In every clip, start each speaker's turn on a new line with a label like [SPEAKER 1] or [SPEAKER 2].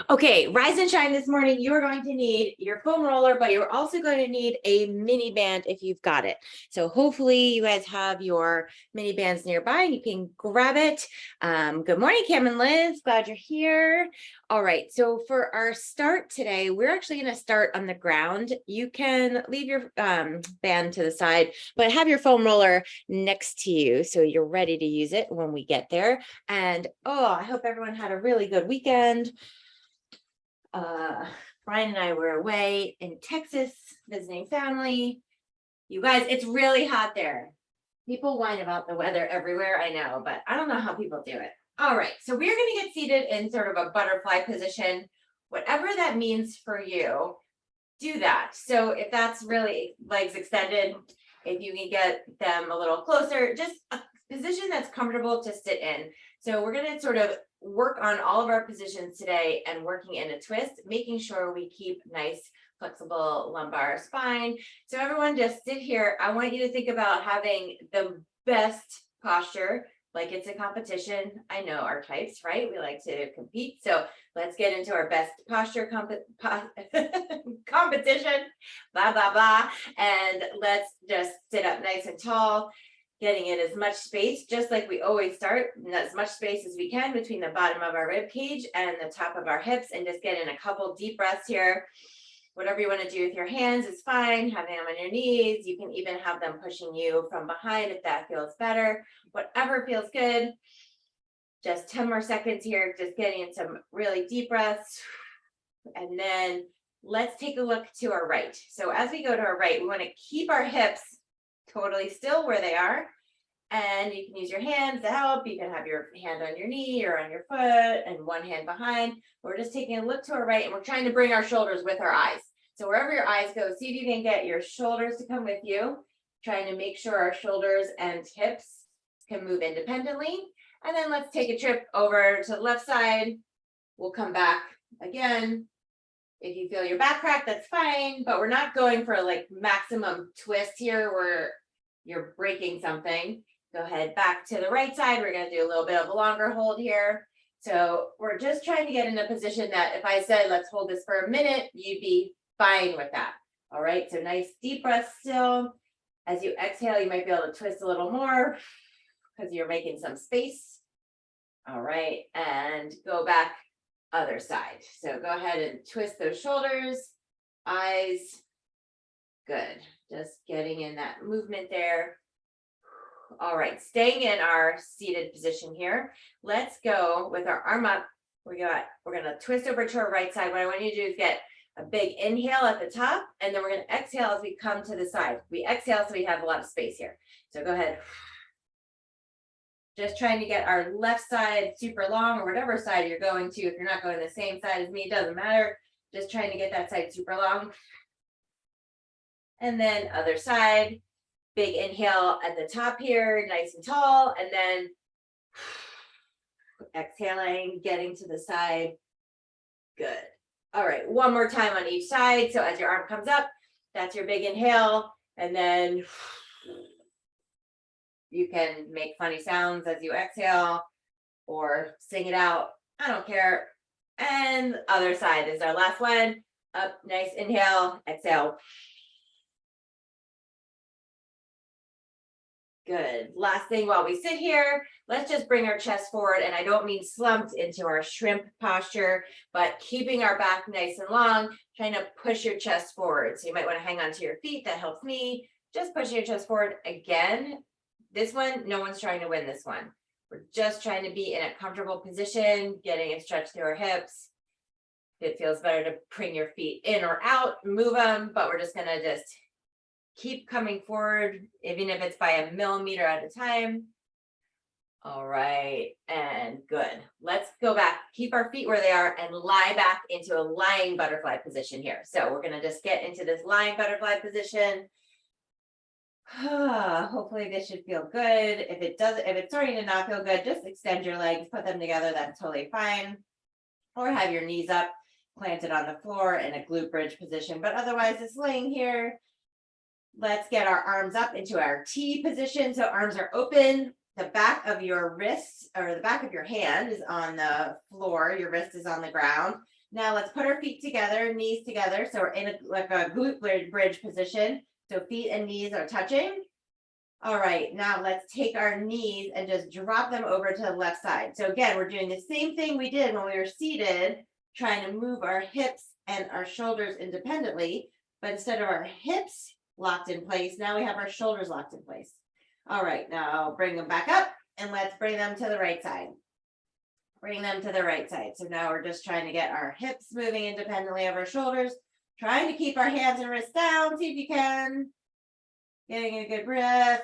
[SPEAKER 1] Okay, rise and shine this morning. You are going to need your foam roller, but you're also going to need a mini band if you've got it. So hopefully you guys have your mini bands nearby and you can grab it. Good morning, Cam and Liz. Glad you're here. All right, so for our start today, we're actually going to start on the ground. You can leave your band to the side, but have your foam roller next to you so you're ready to use it when we get there. And I hope everyone had a really good weekend. Brian and I were away in Texas visiting family. You guys, it's really hot there. People whine about the weather everywhere, I know, but I don't know how people do it. All right, so we're going to get seated in sort of a butterfly position. Whatever that means for you, do that. So if that's really legs extended, if you can get them a little closer, just a position that's comfortable to sit in. So we're going to sort of work on all of our positions today and working in a twist, making sure we keep nice, flexible lumbar spine. So everyone just sit here. I want you to think about having the best posture, like it's a competition. I know our types, right? We like to compete. So let's get into our best posture competition, blah, blah, blah. And let's just sit up nice and tall, getting in as much space, just like we always start, as much space as we can between the bottom of our rib cage and the top of our hips, and just get in a couple deep breaths here. Whatever you want to do with your hands is fine. Having them on your knees. You can even have them pushing you from behind if that feels better. Whatever feels good. Just 10 more seconds here, just getting in some really deep breaths. And then let's take a look to our right. So as we go to our right, we want to keep our hips totally still where they are. And you can use your hands to help. You can have your hand on your knee or on your foot and one hand behind. We're just taking a look to our right and we're trying to bring our shoulders with our eyes. So wherever your eyes go, see if you can get your shoulders to come with you, trying to make sure our shoulders and hips can move independently. And then let's take a trip over to the left side. We'll come back again. If you feel your back crack, that's fine, but we're not going for like maximum twist here where you're breaking something. Go ahead back to the right side. We're going to do a little bit of a longer hold here. So we're just trying to get in a position that if I said, let's hold this for a minute, you'd be fine with that. All right. So nice deep breath still. As you exhale, you might be able to twist a little more because you're making some space. All right. And go back other side. So go ahead and twist those shoulders, eyes. Good. Just getting in that movement there. All right, staying in our seated position here. Let's go with our arm up. We're gonna twist over to our right side. What I want you to do is get a big inhale at the top, and then we're gonna exhale as we come to the side. We exhale so we have a lot of space here. So go ahead. Just trying to get our left side super long, or whatever side you're going to. If you're not going the same side as me, it doesn't matter. Just trying to get that side super long. And then other side, big inhale at the top here, nice and tall, and then exhaling, getting to the side. Good. All right, one more time on each side. So as your arm comes up, that's your big inhale, and then you can make funny sounds as you exhale or sing it out. I don't care. And other side is our last one. Up, nice inhale, exhale. Good. Last thing while we sit here, let's just bring our chest forward. And I don't mean slumped into our shrimp posture, but keeping our back nice and long, trying to push your chest forward. So you might want to hang on to your feet. That helps me. Just push your chest forward again. This one, no one's trying to win this one. We're just trying to be in a comfortable position, getting a stretch through our hips. If it feels better to bring your feet in or out, move them, but we're just going to just keep coming forward, even if it's by a millimeter at a time. All right, and good. Let's go back, keep our feet where they are and lie back into a lying butterfly position here. So we're gonna just get into this lying butterfly position. Hopefully this should feel good. If it's starting to not feel good, just extend your legs, put them together, that's totally fine. Or have your knees up, planted on the floor in a glute bridge position, but otherwise it's laying here. Let's get our arms up into our T position. So arms are open. The back of your wrist or the back of your hand is on the floor. Your wrist is on the ground. Now let's put our feet together, knees together. So we're in like a glute bridge position. So feet and knees are touching. All right, now let's take our knees and just drop them over to the left side. So again, we're doing the same thing we did when we were seated, trying to move our hips and our shoulders independently. But instead of our hips locked in place, now we have our shoulders locked in place. All right, now bring them back up and let's bring them to the right side. Bring them to the right side. So now we're just trying to get our hips moving independently of our shoulders, trying to keep our hands and wrists down. See if you can. Getting a good breath.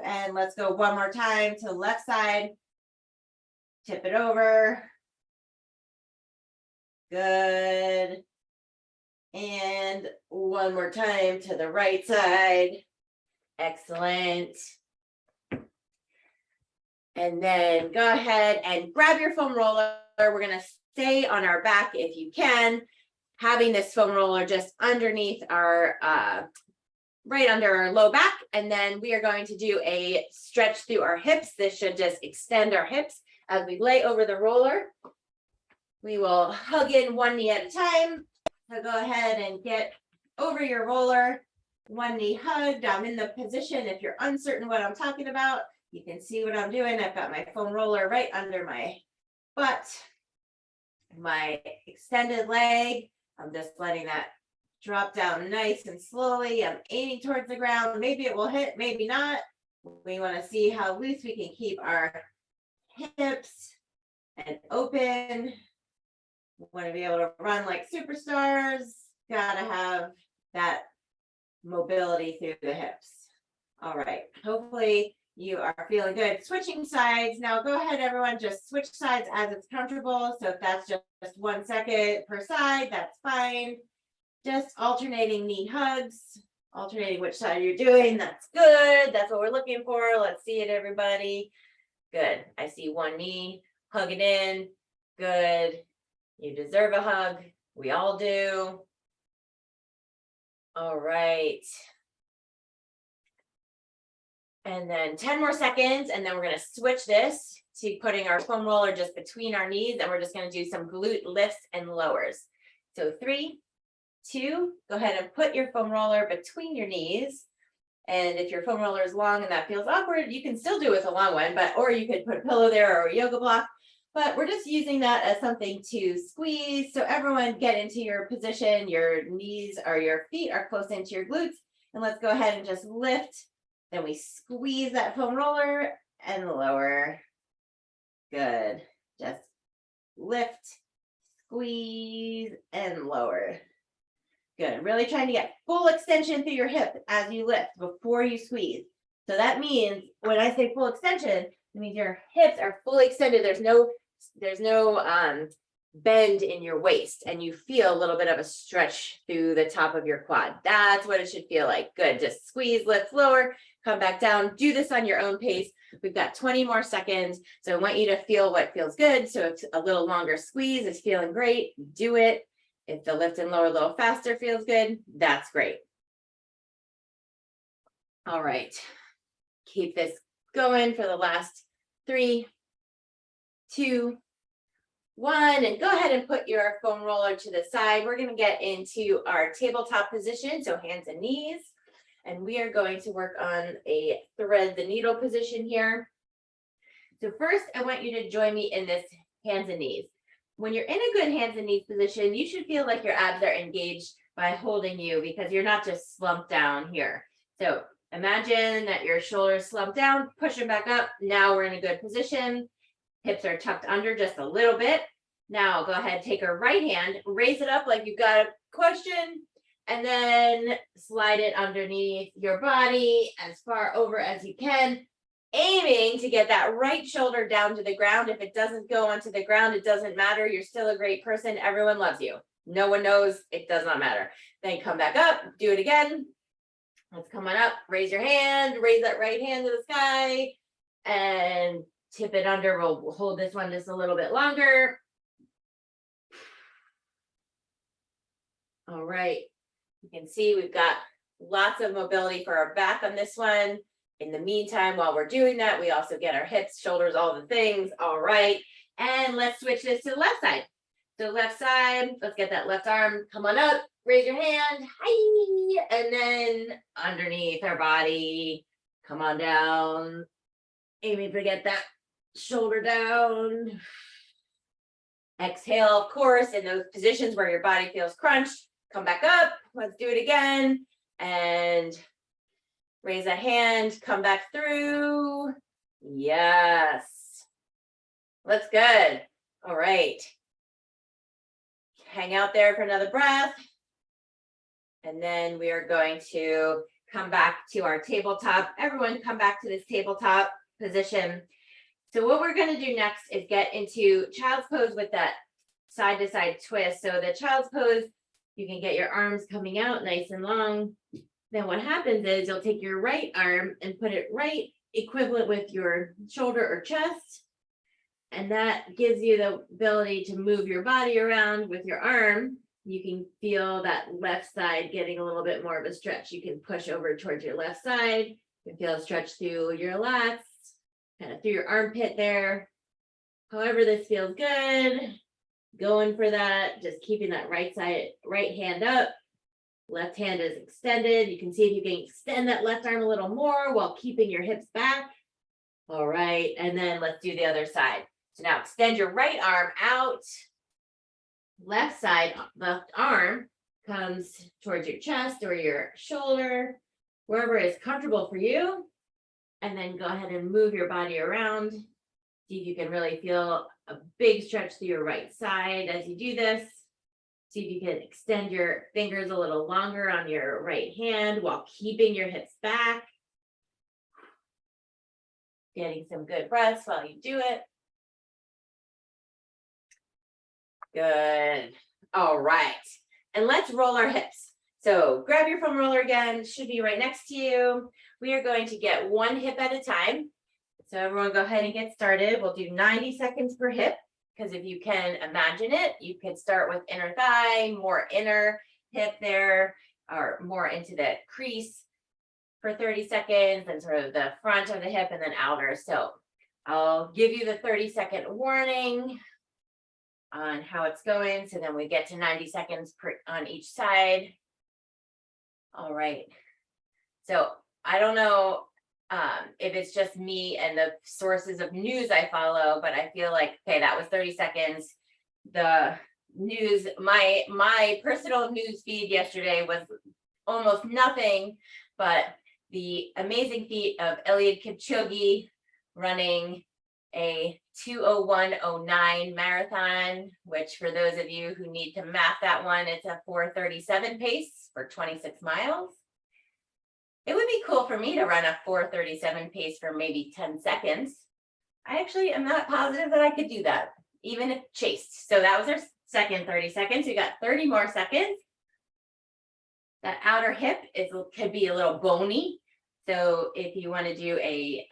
[SPEAKER 1] And let's go one more time to the left side. Tip it over. Good. And one more time to the right side. Excellent. And then go ahead and grab your foam roller. We're going to stay on our back if you can, having this foam roller just underneath our, right under our low back. And then we are going to do a stretch through our hips. This should just extend our hips as we lay over the roller. We will hug in one knee at a time. So go ahead and get over your roller, one knee hugged. I'm in the position. If you're uncertain what I'm talking about, you can see what I'm doing. I've got my foam roller right under my butt, my extended leg. I'm just letting that drop down nice and slowly. I'm aiming towards the ground. Maybe it will hit, maybe not. We want to see how loose we can keep our hips and open. We want to be able to run like superstars. Got to have that mobility through the hips. All right. Hopefully you are feeling good. Switching sides. Now go ahead, everyone, just switch sides as it's comfortable. So if that's just 1 second per side, that's fine. Just alternating knee hugs, alternating which side you're doing. That's good. That's what we're looking for. Let's see it, everybody. Good. I see one knee. Hug it in. Good. You deserve a hug. We all do. All right. And then 10 more seconds, and then we're going to switch this to putting our foam roller just between our knees, and we're just going to do some glute lifts and lowers. So 3, 2, go ahead and put your foam roller between your knees. And if your foam roller is long and that feels awkward, you can still do it with a long one, or you could put a pillow there or a yoga block. But we're just using that as something to squeeze. So everyone get into your position. Your knees or your feet are close into your glutes. And let's go ahead and just lift. Then we squeeze that foam roller and lower. Good. Just lift, squeeze, and lower. Good. Really trying to get full extension through your hip as you lift before you squeeze. So that means when I say full extension, it means your hips are fully extended. There's no bend in your waist, and you feel a little bit of a stretch through the top of your quad. That's what it should feel like. Good. Just squeeze, lift, lower, come back down. Do this on your own pace. We've got 20 more seconds. So I want you to feel what feels good. So if a little longer squeeze is feeling great, do it. If the lift and lower a little faster feels good, that's great. All right. Keep this going for the last 3, 2, 1, and go ahead and put your foam roller to the side. We're going to get into our tabletop position, so hands and knees, and we are going to work on a thread the needle position here. So first, I want you to join me in this hands and knees. When you're in a good hands and knees position, you should feel like your abs are engaged by holding you, because you're not just slumped down here. So imagine that your shoulders slump down, push them back up. Now we're in a good position. Hips are tucked under just a little bit. Now go ahead, take our right hand, raise it up like you've got a question, and then slide it underneath your body as far over as you can, aiming to get that right shoulder down to the ground. If it doesn't go onto the ground, it doesn't matter. You're still a great person. Everyone loves you. No one knows. It does not matter. Then come back up, do it again. Let's come on up, raise your hand, raise that right hand to the sky, and tip it under. We'll hold this one just a little bit longer. All right. You can see we've got lots of mobility for our back on this one. In the meantime, while we're doing that, we also get our hips, shoulders, all the things. All right. And let's switch this to the left side. So left side, let's get that left arm, come on up, raise your hand, hi, and then underneath our body, come on down, aiming to get that shoulder down. Exhale, of course, in those positions where your body feels crunched, come back up, let's do it again, and raise a hand, come back through, yes, looks good, all right. Hang out there for another breath. And then we are going to come back to our tabletop. Everyone come back to this tabletop position. So what we're going to do next is get into child's pose with that side to side twist. So the child's pose, you can get your arms coming out nice and long. Then what happens is you'll take your right arm and put it right equivalent with your shoulder or chest. And that gives you the ability to move your body around with your arm. You can feel that left side getting a little bit more of a stretch. You can push over towards your left side. You can feel a stretch through your lats, kind of through your armpit there. However this feels good, going for that, just keeping that right hand up. Left hand is extended. You can see if you can extend that left arm a little more while keeping your hips back. All right, and then let's do the other side. So now extend your right arm out. Left side, left arm comes towards your chest or your shoulder, wherever is comfortable for you. And then go ahead and move your body around. See if you can really feel a big stretch through your right side as you do this. See if you can extend your fingers a little longer on your right hand while keeping your hips back. Getting some good breaths while you do it. Good. All right. And let's roll our hips. So grab your foam roller again, should be right next to you. We are going to get one hip at a time. So everyone go ahead and get started. We'll do 90 seconds per hip, because if you can imagine it, you could start with inner thigh, more inner hip there, or more into the crease for 30 seconds, and sort of the front of the hip and then outer. So I'll give you the 30-second warning on how it's going. So then we get to 90 seconds on each side. All right. So I don't know if it's just me and the sources of news I follow, but I feel like, okay, that was 30 seconds. The news, my personal news feed yesterday was almost nothing, but the amazing feat of Eliud Kipchoge running a 2:01:09 marathon, which for those of you who need to map that one, it's a 4:37 pace for 26 miles. It would be cool for me to run a 4:37 pace for maybe 10 seconds. I actually am not positive that I could do that, even if chased. So that was our second 30 seconds. We got 30 more seconds. That outer hip could be a little bony. So if you want to do a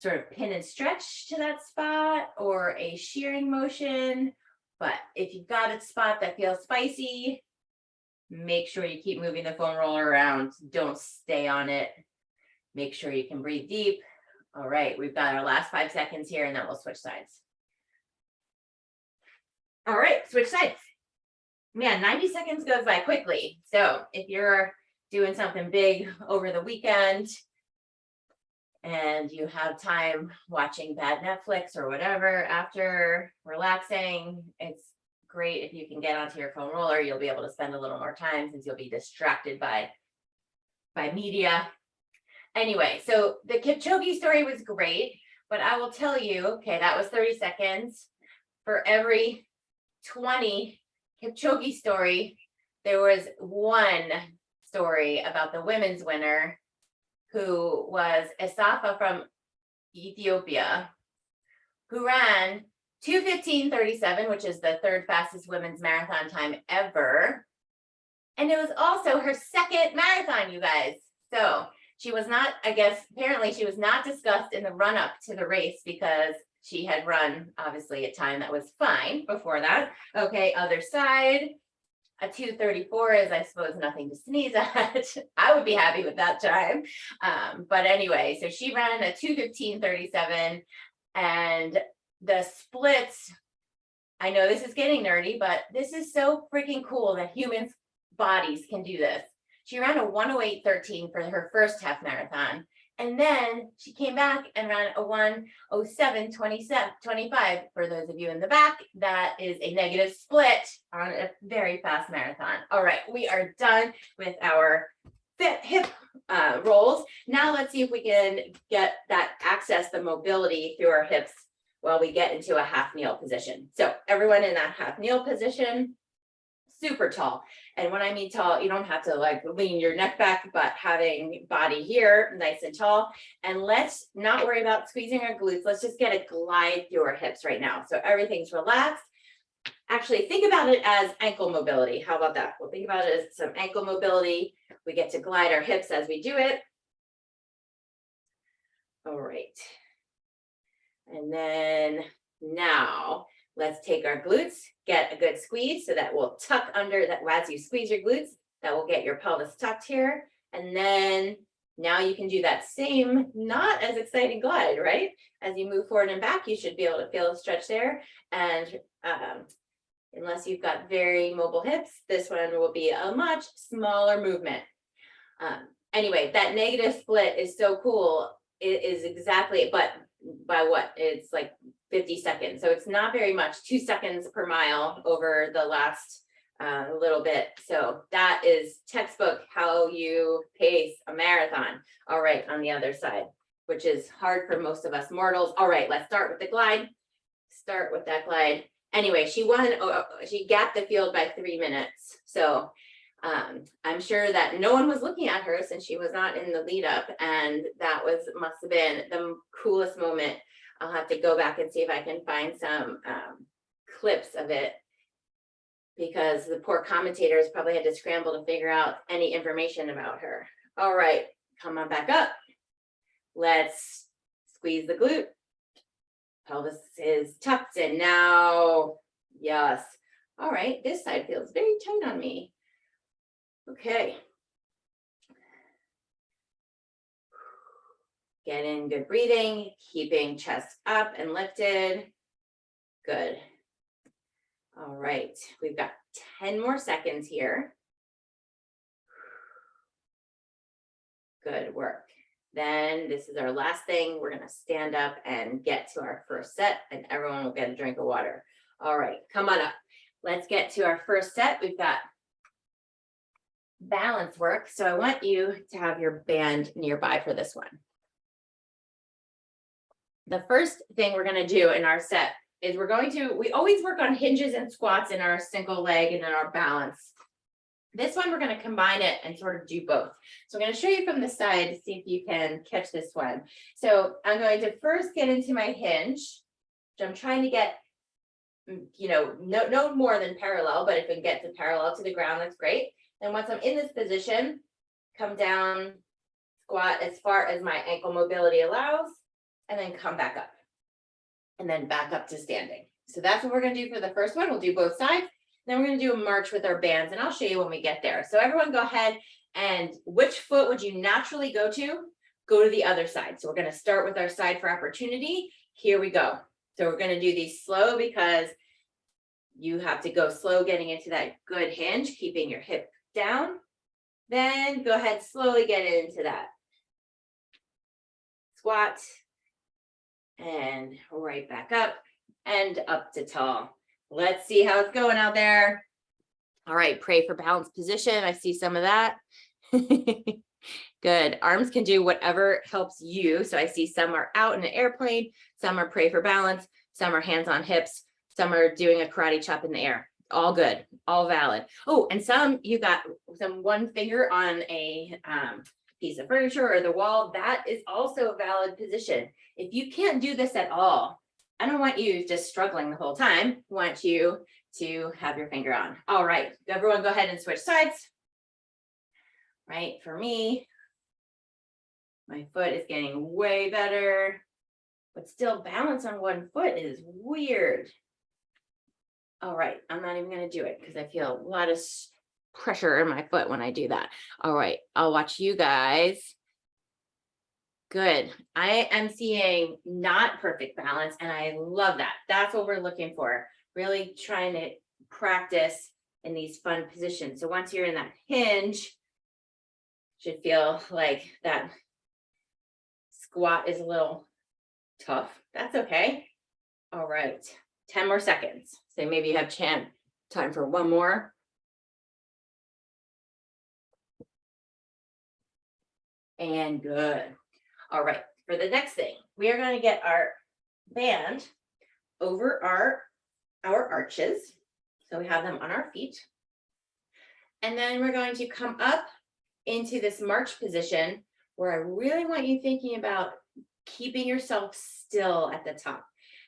[SPEAKER 1] sort of pin and stretch to that spot or a shearing motion, but if you've got a spot that feels spicy, make sure you keep moving the foam roller around. Don't stay on it. Make sure you can breathe deep. All right, we've got our last 5 seconds here, and then we'll switch sides. All right, switch sides. Man, 90 seconds goes by quickly. So if you're doing something big over the weekend and you have time watching bad Netflix or whatever after relaxing, it's great if you can get onto your foam roller. You'll be able to spend a little more time since you'll be distracted by media. Anyway, so the Kipchoge story was great, but I will tell you, okay, that was 30 seconds. For every 20 Kipchoge story, there was one story about the women's winner, who was Esafa from Ethiopia, who ran 2:15:37, which is the third fastest women's marathon time ever. And it was also her second marathon, you guys. So she was not, I guess, apparently she was not discussed in the run up to the race because she had run, obviously, a time that was fine before that. Okay, other side. A 2:34 is, I suppose, nothing to sneeze at. I would be happy with that time. But anyway, so she ran a 2:15:37, and the splits I know this is getting nerdy, but this is so freaking cool that humans' bodies can do this. She ran a 1:08:13 for her first half marathon. And then she came back and ran a 1:07:25. For those of you in the back, that is a negative split on a very fast marathon. All right, we are done with our hip rolls. Now let's see if we can get that access the mobility through our hips while we get into a half kneel position. So everyone in that half kneel position, super tall. And when I mean tall, you don't have to like lean your neck back, but having body here, nice and tall. And let's not worry about squeezing our glutes. Let's just get a glide through our hips right now. So everything's relaxed. Actually, think about it as ankle mobility. How about that? We'll think about it as some ankle mobility. We get to glide our hips as we do it. All right. And then now let's take our glutes, get a good squeeze so that will tuck under that as you squeeze your glutes, that will get your pelvis tucked here. And then now you can do that same, not as exciting glide, right? As you move forward and back, you should be able to feel a stretch there. And unless you've got very mobile hips, this one will be a much smaller movement. Anyway, that negative split is so cool. It is exactly, but by what? It's like 50 seconds. So it's not very much, 2 seconds per mile over the last little bit. So that is textbook how you pace a marathon. All right, on the other side, which is hard for most of us mortals. All right, let's start with the glide. Start with that glide. Anyway, she won, she gapped the field by 3 minutes. So I'm sure that no one was looking at her since she was not in the lead up, and that must have been the coolest moment. I'll have to go back and see if I can find some clips of it, because the poor commentators probably had to scramble to figure out any information about her. All right, come on back up. Let's squeeze the glute. Pelvis is tucked in now. Yes. All right, this side feels very tight on me. Okay. Get in good breathing, keeping chest up and lifted. Good. All right, we've got 10 more seconds here. Good work. Then this is our last thing. We're going to stand up and get to our first set, and everyone will get a drink of water. All right, come on up. Let's get to our first set. We've got balance work. So I want you to have your band nearby for this one. The first thing we're going to do in our set is we always work on hinges and squats in our single leg and in our balance. This one, we're going to combine it and sort of do both. So I'm going to show you from the side to see if you can catch this one. So I'm going to first get into my hinge, which I'm trying to get, no more than parallel, but if it gets to parallel to the ground, that's great. And once I'm in this position, come down, squat as far as my ankle mobility allows, and then come back up. And then back up to standing. So that's what we're going to do for the first one. We'll do both sides. Then we're going to do a march with our bands, and I'll show you when we get there. So everyone go ahead, and which foot would you naturally go to? Go to the other side. So we're going to start with our side for opportunity. Here we go. So we're going to do these slow because you have to go slow getting into that good hinge, keeping your hip down. Then go ahead, slowly get into that squat, and right back up and up to tall. Let's see how it's going out there. All right, pray for balanced position. I see some of that. Good. Arms can do whatever helps you. So I see some are out in an airplane, some are pray for balance, some are hands on hips, some are doing a karate chop in the air. All good, all valid. Oh, and some you got some one finger on a piece of furniture or the wall. That is also a valid position. If you can't do this at all, I don't want you just struggling the whole time. I want you to have your finger on. All right, everyone go ahead and switch sides. Right, for me, my foot is getting way better, but still balance on one foot is weird. All right, I'm not even gonna do it because I feel a lot of pressure in my foot when I do that. All right, I'll watch you guys. Good. I am seeing not perfect balance, and I love that. That's what we're looking for. really trying to practice in these fun positions. So once you're in that hinge, should feel like that squat is a little tough. That's okay. All right, 10 more seconds. So maybe you have time for one more. And good. All right, for the next thing, we are going to get our band over our arches. So we have them on our feet. And then we're going to come up into this march position where I really want you thinking about keeping yourself still at the top.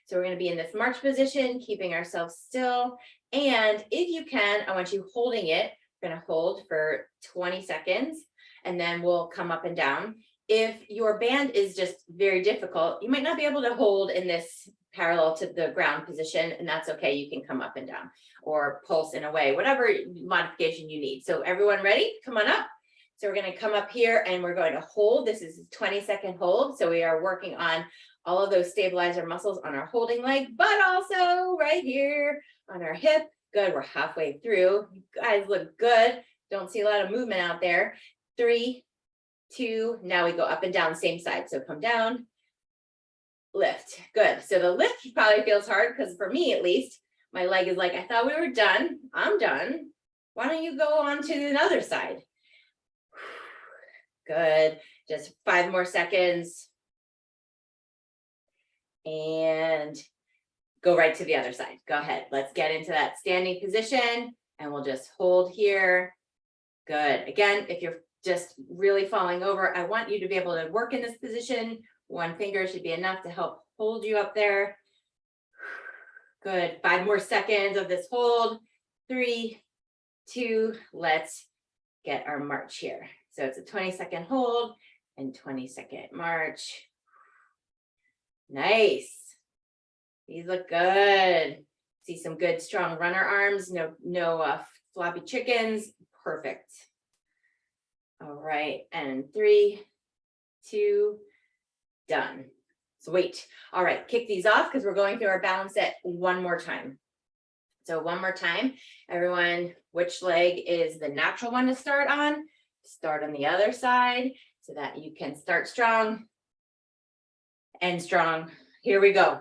[SPEAKER 1] So we're going to be in this march position, keeping ourselves still. And if you can, I want you holding it. We're going to hold for 20 seconds, and then we'll come up and down. If your band is just very difficult, you might not be able to hold in this parallel to the ground position, and that's okay. You can come up and down or pulse in a way, whatever modification you need. So everyone ready? Come on up. So we're going to come up here and we're going to hold. This is a 20-second hold. So we are working on all of those stabilizer muscles on our holding leg, but also right here on our hip. Good. We're halfway through. You guys look good. Don't see a lot of movement out there. 3, 2, now we go up and down, same side. So come down, lift. Good. So the lift probably feels hard because for me, at least, my leg is like, I thought we were done. I'm done. Why don't you go on to the other side? Good. Just 5 more seconds. And go right to the other side. Go ahead. Let's get into that standing position and we'll just hold here. Good. Again, if you're just really falling over, I want you to be able to work in this position. One finger should be enough to help hold you up there. Good. 5 more seconds of this hold. 3, 2, let's get our march here. So it's a 20-second hold and 20-second march. Nice. These look good. See some good strong runner arms. No floppy chickens. Perfect. All right. And 3, 2, done. Sweet. All right. Kick these off because we're going through our balance set one more time. So one more time, everyone, which leg is the natural one to start on? Start on the other side so that you can start strong and strong. Here we go.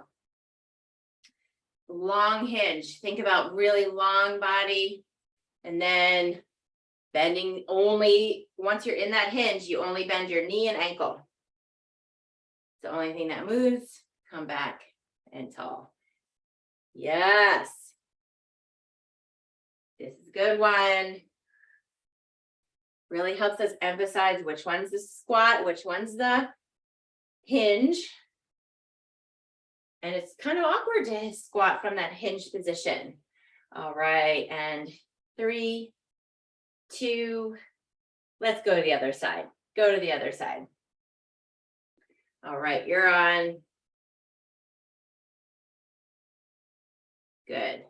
[SPEAKER 1] Long hinge. Think about really long body and then bending only, once you're in that hinge, you only bend your knee and ankle. It's the only thing that moves. Come back and tall. Yes. This is a good one. Really helps us emphasize which one's the squat, which one's the hinge. And it's kind of awkward to squat from that hinge position. All right, and 3, 2, let's go to the other side. Go to the other side. All right, you're on. Good.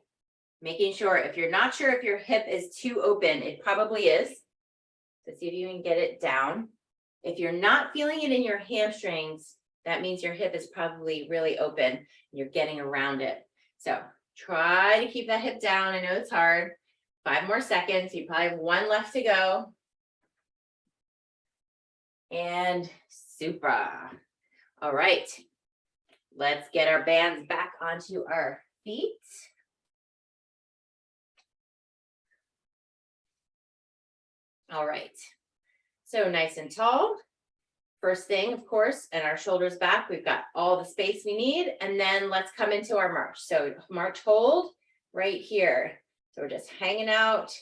[SPEAKER 1] Making sure, if you're not sure if your hip is too open, it probably is. So see if you can get it down. If you're not feeling it in your hamstrings, that means your hip is probably really open and you're getting around it. So try to keep that hip down. I know it's hard. 5 more seconds. You probably have 1 left to go. And super. All right. Let's get our bands back onto our feet. All right. So nice and tall. First thing, of course, and our shoulders back, we've got all the space we need. And then let's come into our march. So march hold right here. So we're just hanging out,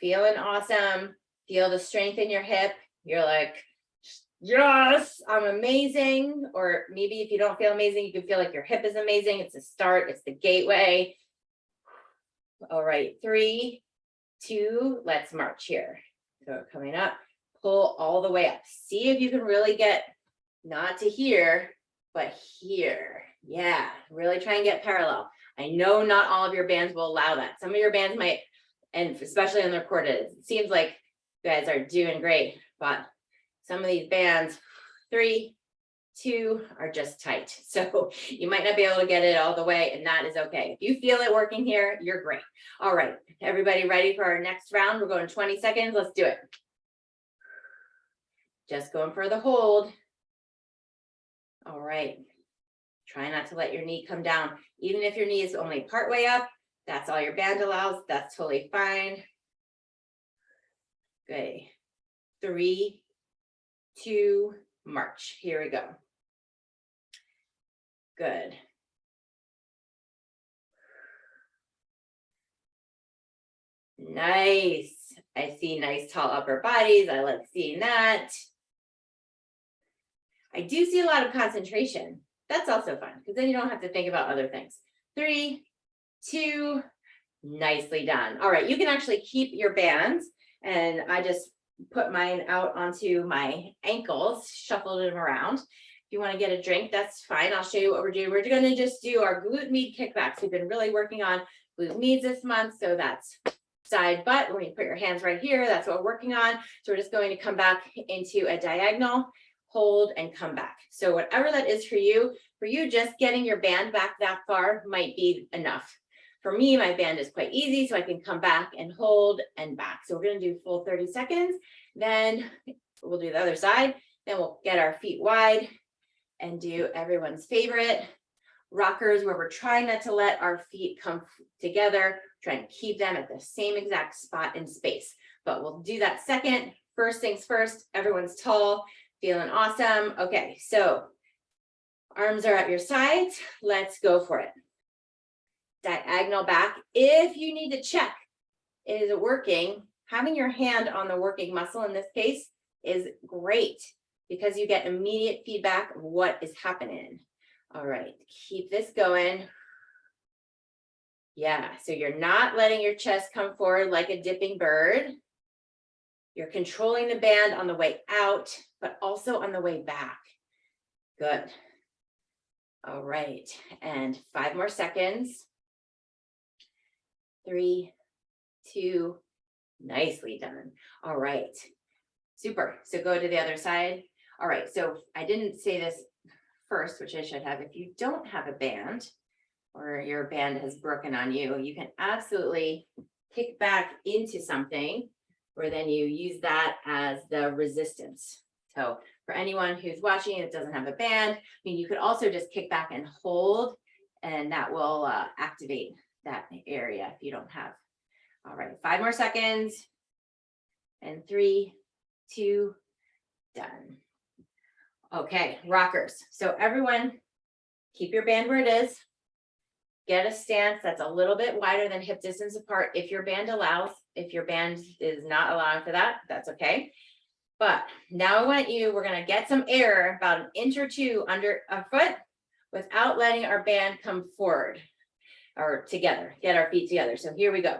[SPEAKER 1] feeling awesome. Feel the strength in your hip. You're like, yes, I'm amazing. Or maybe if you don't feel amazing, you can feel like your hip is amazing. It's the start. It's the gateway. All right, 3, 2, let's march here. So coming up. Pull all the way up. See if you can really get not to here, but here. Yeah, really try and get parallel. I know not all of your bands will allow that. Some of your bands might, and especially on the recorded, it seems like you guys are doing great, but some of these bands, 3, 2 are just tight. So you might not be able to get it all the way, and that is okay. If you feel it working here, you're great. All right, everybody ready for our next round? We're going 20 seconds. Let's do it. Just going for the hold. All right. Try not to let your knee come down. Even if your knee is only part way up, that's all your band allows. That's totally fine. Good. 3, 2, march. Here we go. Good. Nice. I see nice tall upper bodies. I like seeing that. I do see a lot of concentration. That's also fun because then you don't have to think about other things. 3, 2, nicely done. All right, you can actually keep your bands, and I just put mine out onto my ankles, shuffled them around. If you want to get a drink, that's fine. I'll show you what we're doing. We're going to just do our glute med kickbacks. We've been really working on glute meds this month, so that's side butt. When you put your hands right here, that's what we're working on. So we're just going to come back into a diagonal, hold, and come back. So whatever that is for you, just getting your band back that far might be enough. For me, my band is quite easy, so I can come back and hold and back. So we're going to do full 30 seconds. Then we'll do the other side. Then we'll get our feet wide and do everyone's favorite rockers, where we're trying not to let our feet come together, try and keep them at the same exact spot in space. But we'll do that second. First things first, everyone's tall, feeling awesome. Okay, so arms are at your sides. Let's go for it. Diagonal back. If you need to check, is it working? Having your hand on the working muscle in this case is great because you get immediate feedback of what is happening. All right, keep this going. Yeah, so you're not letting your chest come forward like a dipping bird. You're controlling the band on the way out, but also on the way back. Good. All right, and 5 more seconds. 3, 2, nicely done. All right, super. So go to the other side. All right, so I didn't say this first, which I should have. If you don't have a band or your band has broken on you, you can absolutely kick back into something where then you use that as the resistance. So for anyone who's watching that doesn't have a band, I mean, you could also just kick back and hold, and that will activate that area if you don't have. All right, 5 more seconds. And 3, 2, done. Okay, rockers. So everyone, keep your band where it is. Get a stance that's a little bit wider than hip distance apart if your band allows. If your band is not allowing for that, that's okay. But now we're going to get some air about an inch or 2 under a foot without letting our band come forward or together, get our feet together. So here we go.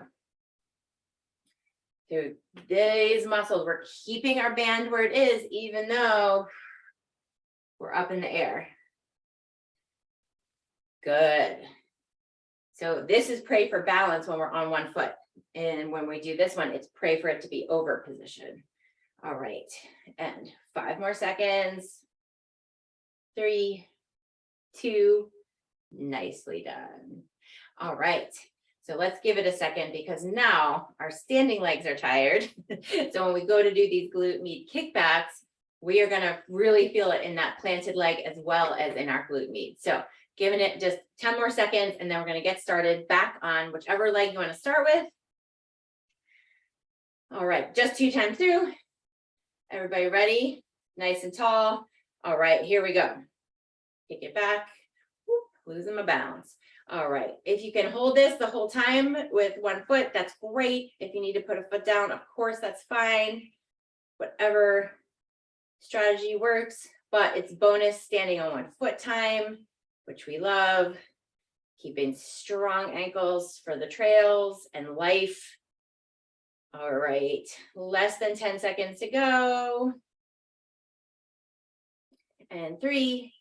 [SPEAKER 1] Through these muscles, we're keeping our band where it is, even though we're up in the air. Good. So this is pray for balance when we're on one foot. And when we do this one, it's pray for it to be over position. All right. And 5 more seconds. 3, 2, nicely done. All right. So let's give it a second because now our standing legs are tired. So when we go to do these glute med kickbacks, we are going to really feel it in that planted leg as well as in our glute med. So giving it just 10 more seconds, and then we're going to get started back on whichever leg you want to start with. All right, just 2 times through. Everybody ready? Nice and tall. All right, here we go. Kick it back. Whoop, losing my balance. All right, if you can hold this the whole time with one foot, that's great. If you need to put a foot down, of course, that's fine. Whatever strategy works, but it's bonus standing on one foot time, which we love. Keeping strong ankles for the trails and life. All right, less than 10 seconds to go. And 3,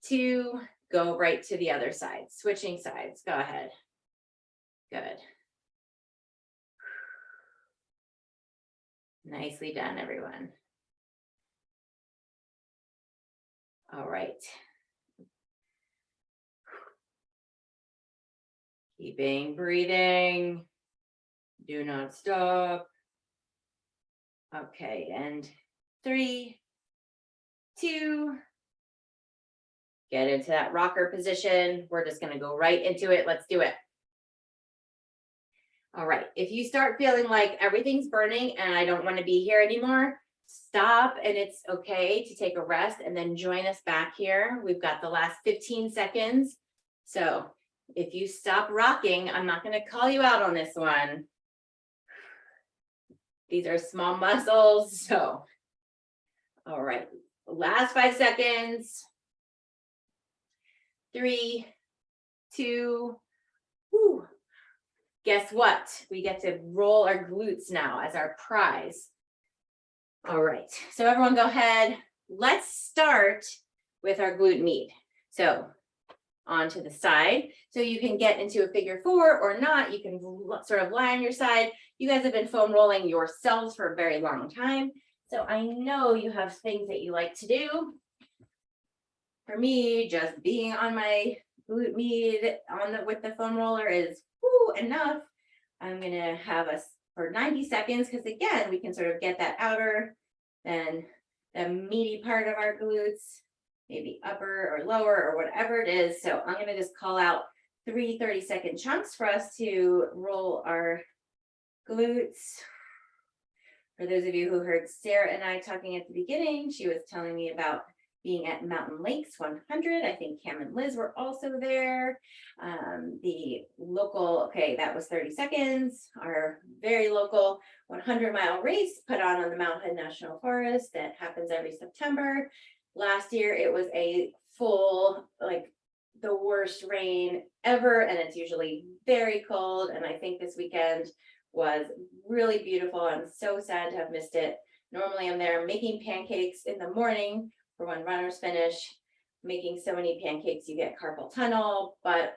[SPEAKER 1] 2, go right to the other side. Switching sides, go ahead. Good. Nicely done, everyone. All right. Keeping breathing. Do not stop. Okay, and 3, 2, get into that rocker position. We're just gonna go right into it. Let's do it. All right, if you start feeling like everything's burning and I don't want to be here anymore, stop, and it's okay to take a rest and then join us back here. We've got the last 15 seconds. So if you stop rocking, I'm not going to call you out on this one. These are small muscles, so. All right, last 5 seconds. 3, 2, whoo. Guess what? We get to roll our glutes now as our prize. All right, so everyone go ahead. Let's start with our glute med. So onto the side. So you can get into a figure 4 or not. You can sort of lie on your side. You guys have been foam rolling yourselves for a very long time. So I know you have things that you like to do. For me, just being on my glute med with the foam roller is enough. I'm gonna have us for 90 seconds because again, we can sort of get that outer and the meaty part of our glutes, maybe upper or lower or whatever it is. So I'm gonna just call out 3 30-second chunks for us to roll our glutes. For those of you who heard Sarah and I talking at the beginning, she was telling me about being at Mountain Lakes 100. I think Cam and Liz were also there. The local, okay, that was 30 seconds. Our very local 100-mile race put on the Mount Hood National Forest that happens every September. Last year, it was a full, like the worst rain ever, and it's usually very cold. And I think this weekend was really beautiful. I'm so sad to have missed it. Normally I'm there making pancakes in the morning for when runners finish. Making so many pancakes, you get carpal tunnel, but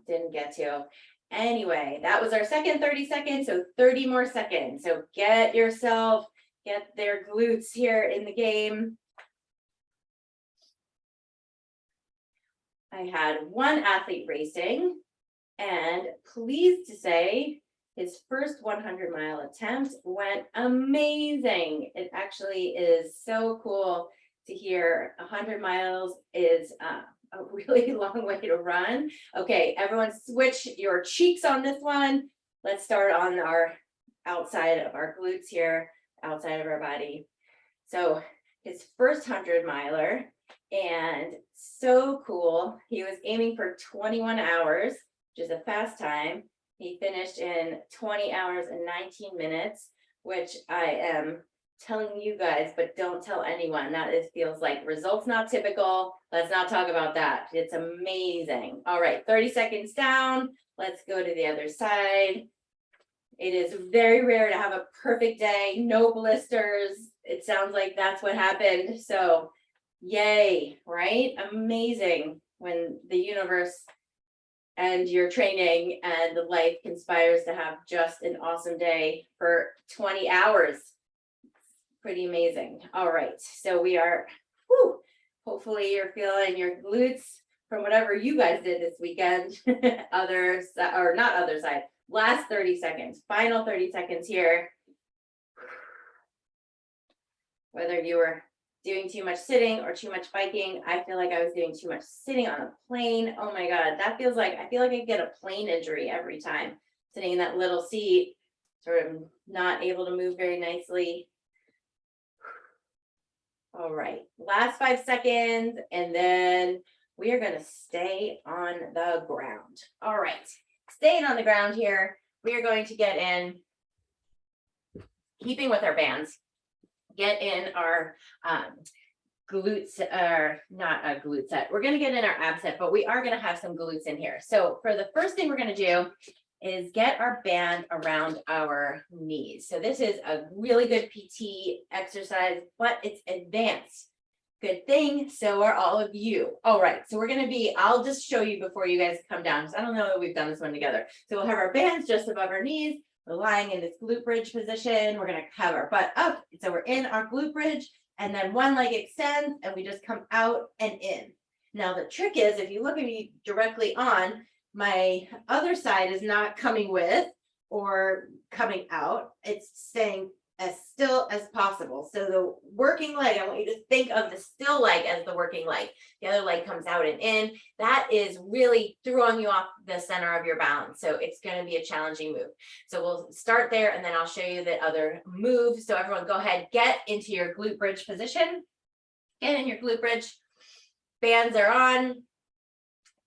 [SPEAKER 1] didn't get to. Anyway, that was our second 30 seconds, so 30 more seconds. So get their glutes here in the game. I had one athlete racing, and pleased to say, his first 100-mile attempt went amazing. It actually is so cool to hear 100 miles is a really long way to run. Okay, everyone switch your cheeks on this one. Let's start on our outside of our glutes here, outside of our body. So his first 100-miler, and so cool. He was aiming for 21 hours, which is a fast time. He finished in 20 hours and 19 minutes, which I am telling you guys, but don't tell anyone. That feels like results not typical. Let's not talk about that. It's amazing. All right, 30 seconds down. Let's go to the other side. It is very rare to have a perfect day, no blisters. It sounds like that's what happened. So yay, right? Amazing when the universe and your training and the life conspires to have just an awesome day for 20 hours. Pretty amazing. All right, so we are, hopefully you're feeling your glutes from whatever you guys did this weekend. Others, or not other side. Last 30 seconds, final 30 seconds here. Whether you were doing too much sitting or too much biking, I feel like I was doing too much sitting on a plane. Oh my God, I feel like I get a plane injury every time. Sitting in that little seat, sort of not able to move very nicely. All right, last 5 seconds, and then we are gonna stay on the ground. All right, staying on the ground here, we are going to get in, keeping with our bands, get in our glutes, or not a glute set. We're gonna get in our ab set, but we are gonna have some glutes in here. So for the first thing we're gonna do is get our band around our knees. So this is a really good PT exercise, but it's advanced. Good thing, so are all of you. All right, so we're gonna I'll just show you before you guys come down, because I don't know that we've done this one together. So we'll have our bands just above our knees. We're lying in this glute bridge position. We're gonna have our butt up. So we're in our glute bridge. and then one leg extends and we just come out and in. Now the trick is, if you look at me directly on, my other side is not coming with or coming out. It's staying as still as possible. So the working leg, I want you to think of the still leg as the working leg. The other leg comes out and in. That is really throwing you off the center of your balance. So it's going to be a challenging move. So we'll start there and then I'll show you the other move. So everyone go ahead, get into your glute bridge position. Get in your glute bridge. Bands are on.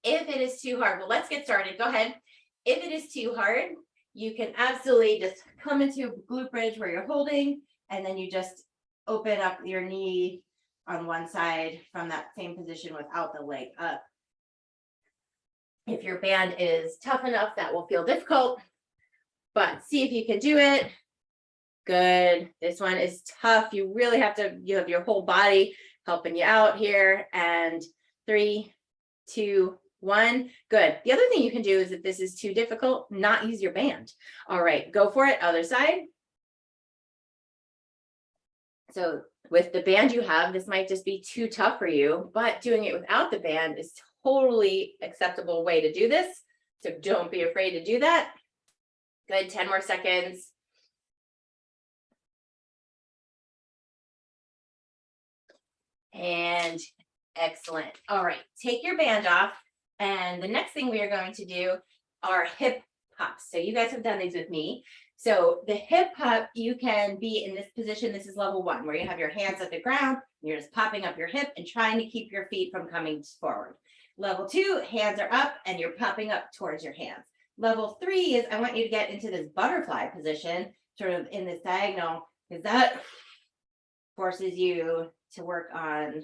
[SPEAKER 1] If it is too hard, well, let's get started. Go ahead. If it is too hard, you can absolutely just come into a glute bridge where you're holding, and then you just open up your knee on one side from that same position without the leg up. If your band is tough enough, that will feel difficult, but see if you can do it. Good. This one is tough. You really have to, you have your whole body helping you out here. And 3, 2, 1. Good. The other thing you can do is, if this is too difficult, not use your band. All right, go for it. Other side. So with the band you have, this might just be too tough for you, but doing it without the band is totally acceptable way to do this. So don't be afraid to do that. Good. 10 more seconds. And excellent. All right, take your band off. And the next thing we are going to do are hip hops. So you guys have done these with me. So the hip hop, you can be in this position. This is level 1, where you have your hands at the ground. You're just popping up your hip and trying to keep your feet from coming forward. Level 2, hands are up and you're popping up towards your hands. Level 3 is, I want you to get into this butterfly position, sort of in this diagonal, because that forces you to work on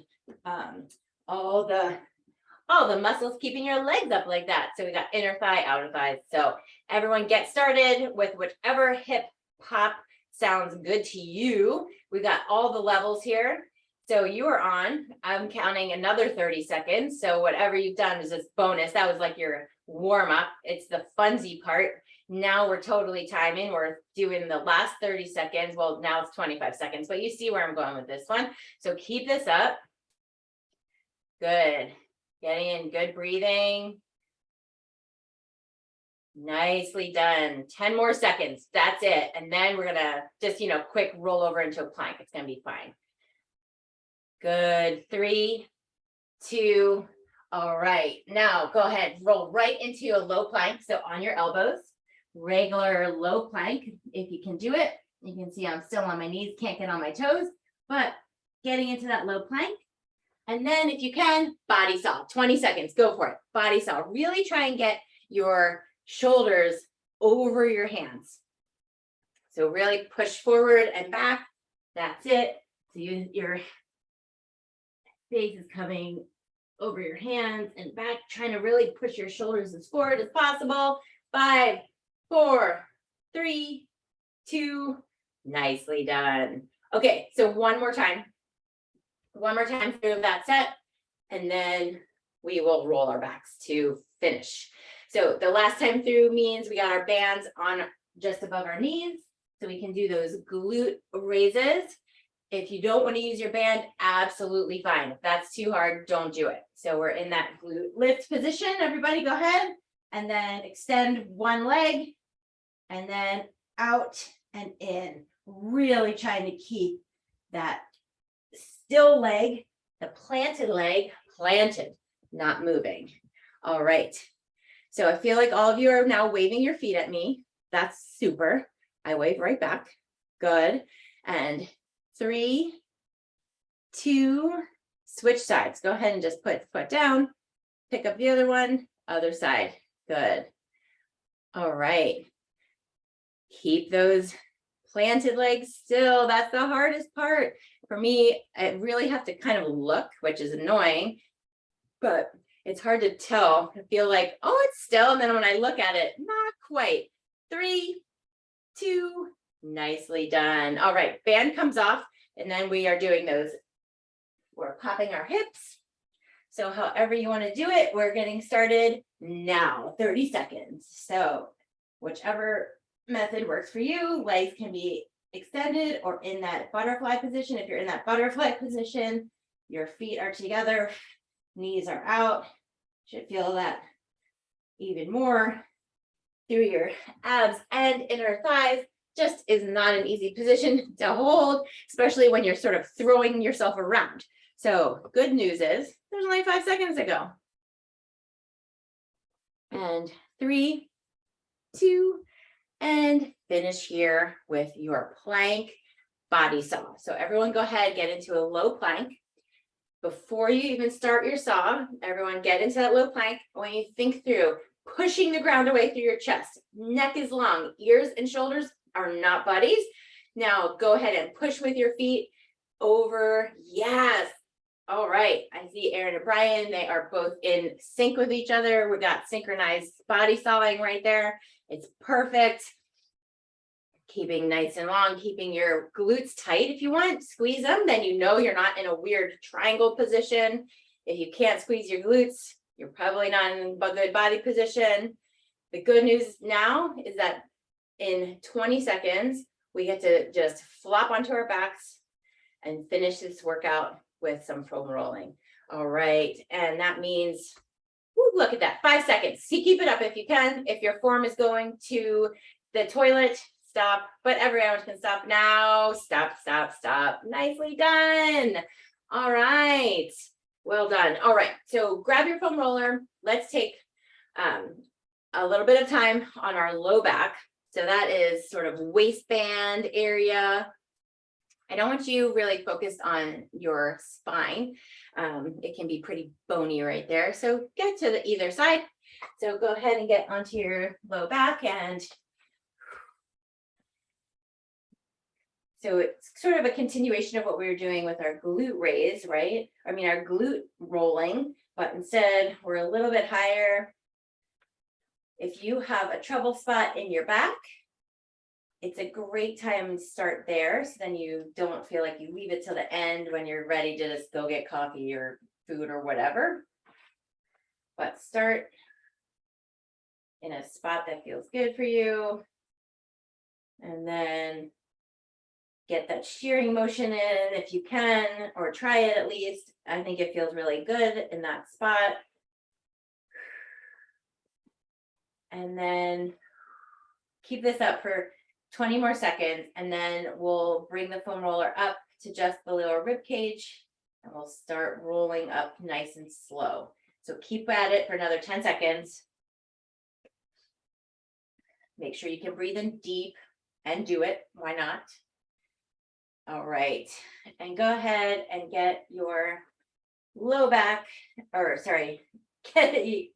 [SPEAKER 1] all the muscles keeping your legs up like that. So we got inner thigh, outer thigh. So everyone get started with whichever hip hop sounds good to you. We got all the levels here. So you are on, I'm counting another 30 seconds. So whatever you've done is this bonus. That was like your warm up. It's the funsy part. Now we're totally timing. We're doing the last 30 seconds. Well, now it's 25 seconds, but you see where I'm going with this one. So keep this up. Good. Getting in good breathing. Nicely done. 10 more seconds. That's it. And then we're going to just, quick roll over into a plank. It's going to be fine. Good. 3, 2. All right. Now go ahead. Roll right into a low plank. So on your elbows, regular low plank. If you can do it, you can see I'm still on my knees, can't get on my toes, but getting into that low plank. And then if you can, body saw, 20 seconds, go for it. Body saw, really try and get your shoulders over your hands. So really push forward and back. That's it. So your face is coming over your hands and back, trying to really push your shoulders as forward as possible. 5, 4, 3, 2, nicely done. Okay, so one more time through that set, and then we will roll our backs to finish. So the last time through means we got our bands on just above our knees, so we can do those glute raises. If you don't want to use your band, absolutely fine. If that's too hard, don't do it. So we're in that glute lift position. Everybody go ahead and then extend one leg and then out and in. Really trying to keep that still leg, the planted leg, planted, not moving. All right. So I feel like all of you are now waving your feet at me. That's super. I wave right back. Good. And 3, 2, switch sides. Go ahead and just put the foot down, pick up the other one, other side. Good. All right. Keep those planted legs still. That's the hardest part. For me, I really have to kind of look, which is annoying, but it's hard to tell. I feel like, oh, it's still. And then when I look at it, not quite. 3, 2, nicely done. All right, band comes off, and then we are doing those. We're popping our hips. So however you want to do it, we're getting started now, 30 seconds. So whichever method works for you, legs can be extended or in that butterfly position. If you're in that butterfly position, your feet are together, knees are out. Should feel that even more through your abs and inner thighs. Just is not an easy position to hold, especially when you're sort of throwing yourself around. So good news is there's only 5 seconds to go. And 3, 2, and finish here with your plank body saw. So everyone go ahead, get into a low plank. Before you even start your saw, everyone get into that low plank. When you think through pushing the ground away through your chest, neck is long, ears and shoulders are not buddies. Now go ahead and push with your feet over. Yes. All right. I see Aaron and Brian. They are both in sync with each other. We got synchronized body sawing right there. It's perfect. Keeping nice and long, keeping your glutes tight. If you want, squeeze them, then you know you're not in a weird triangle position. If you can't squeeze your glutes, you're probably not in a good body position. The good news now is that in 20 seconds, we get to just flop onto our backs and finish this workout with some foam rolling. All right, and that means, look at that, 5 seconds. See, keep it up if you can. If your form is going to the toilet, stop, but everyone can stop now. Stop, stop, stop. Nicely done. All right, well done. All right, so grab your foam roller. Let's take a little bit of time on our low back. So that is sort of waistband area. I don't want you really focused on your spine. It can be pretty bony right there. So get to the either side. So go ahead and get onto your low back. And so it's sort of a continuation of what we were doing with our glute raise, right? I mean, our glute rolling, but instead we're a little bit higher. If you have a trouble spot in your back, it's a great time to start there. So then you don't feel like you leave it till the end when you're ready to just go get coffee or food or whatever. But start in a spot that feels good for you. And then get that shearing motion in if you can, or try it at least. I think it feels really good in that spot. And then keep this up for 20 more seconds, and then we'll bring the foam roller up to just the lower rib cage, and we'll start rolling up nice and slow. So keep at it for another 10 seconds. Make sure you can breathe in deep and do it. Why not? All right, and go ahead and get your low back, or sorry,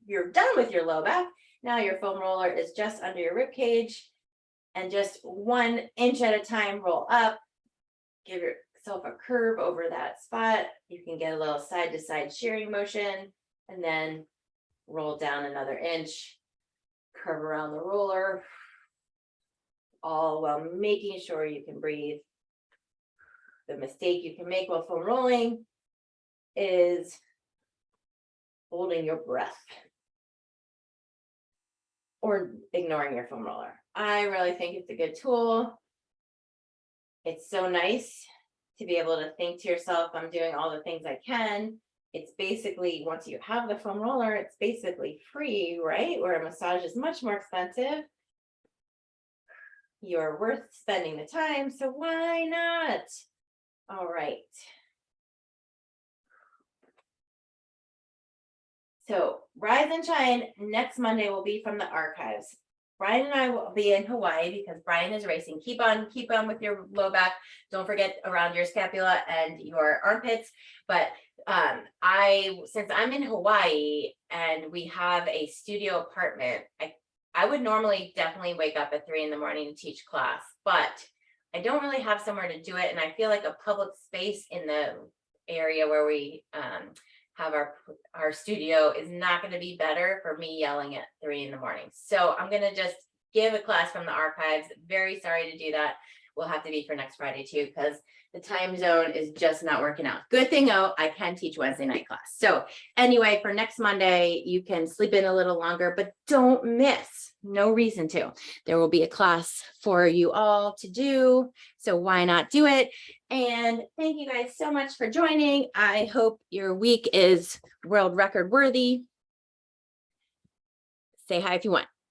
[SPEAKER 1] you're done with your low back. Now your foam roller is just under your rib cage, and just 1 inch at a time, roll up. Give yourself a curve over that spot. You can get a little side to side shearing motion, and then roll down another inch, curve around the roller, all while making sure you can breathe. The mistake you can make while foam rolling is holding your breath or ignoring your foam roller. I really think it's a good tool. It's so nice to be able to think to yourself, I'm doing all the things I can. It's basically, once you have the foam roller, it's basically free, right? Where a massage is much more expensive. You're worth spending the time, so why not? All right. So Rise and Shine next Monday will be from the archives. Brian and I will be in Hawaii because Brian is racing. Keep on with your low back. Don't forget around your scapula and your armpits. But since I'm in Hawaii and we have a studio apartment, I would normally definitely wake up at 3 a.m. to teach class, but I don't really have somewhere to do it. And I feel like a public space in the area where we have our studio is not going to be better for me yelling at 3 a.m. So I'm going to just give a class from the archives. Very sorry to do that. will have to be for next Friday too, because the time zone is just not working out. Good thing though, I can teach Wednesday night class. So anyway, for next Monday, you can sleep in a little longer, but don't miss. No reason to. There will be a class for you all to do. So why not do it? And thank you guys so much for joining. I hope your week is world record worthy. Say hi if you want.